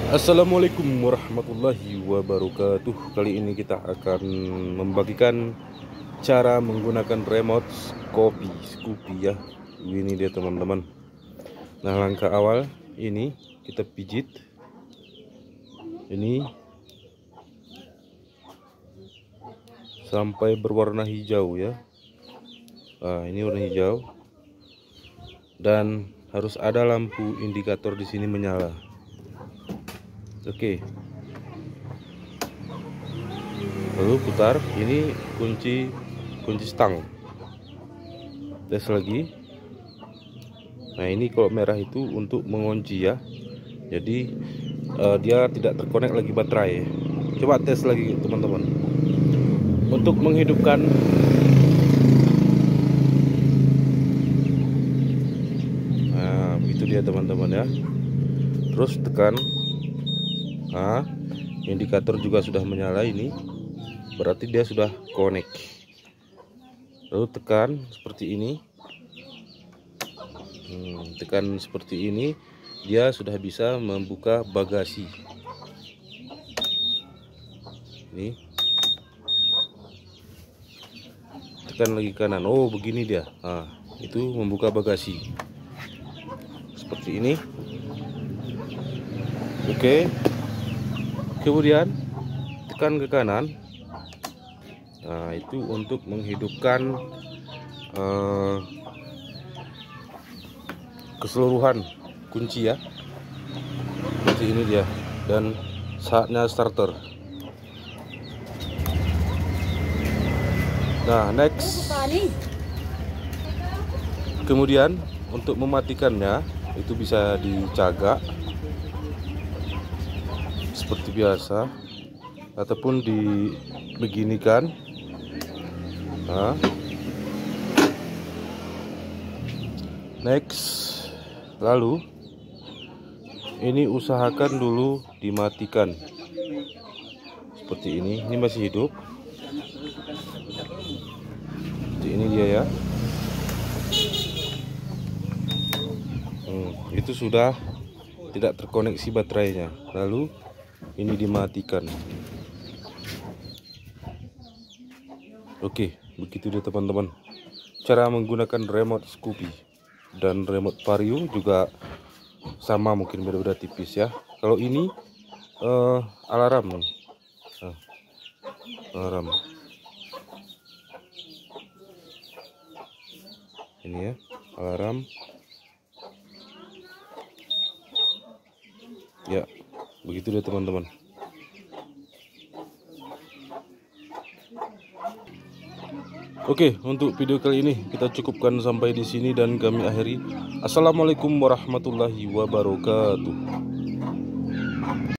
Assalamualaikum warahmatullahi wabarakatuh. Kali ini kita akan membagikan cara menggunakan remote Scoopy ya. Ini dia teman-teman. Nah, langkah awal ini kita pijit ini sampai berwarna hijau ya. Nah, ini warna hijau dan harus ada lampu indikator di sini menyala. Oke. Lalu putar, ini kunci stang. Tes lagi. Nah, ini kalau merah itu untuk mengunci ya. Jadi dia tidak terkonek lagi baterai. Coba tes lagi teman-teman. Untuk menghidupkan nah, begitu dia teman-teman ya. Terus tekan. Nah, indikator juga sudah menyala ini. Berarti dia sudah connect. Lalu tekan seperti ini. Tekan seperti ini, dia sudah bisa membuka bagasi. Ini. Tekan lagi kanan. Oh, begini dia. Nah, itu membuka bagasi. Seperti ini. Oke. Kemudian tekan ke kanan. Nah, itu untuk menghidupkan keseluruhan kunci ya. Seperti ini dia. Dan saatnya starter. Nah, next. Kemudian untuk mematikannya itu bisa dicagak seperti biasa ataupun dibeginikan. Nah, next. Lalu ini usahakan dulu dimatikan seperti ini. Ini masih hidup. Seperti ini dia ya. Itu sudah tidak terkoneksi baterainya. Lalu ini dimatikan. Oke, begitu dia teman-teman. Cara menggunakan remote Scoopy dan remote Vario juga sama, mungkin beda-beda tipis ya. Kalau ini alarm nih. Nah, alarm. Ini ya, alarm. Ya, begitu deh teman-teman. Oke, untuk video kali ini kita cukupkan sampai di sini dan kami akhiri. Assalamualaikum warahmatullahi wabarakatuh.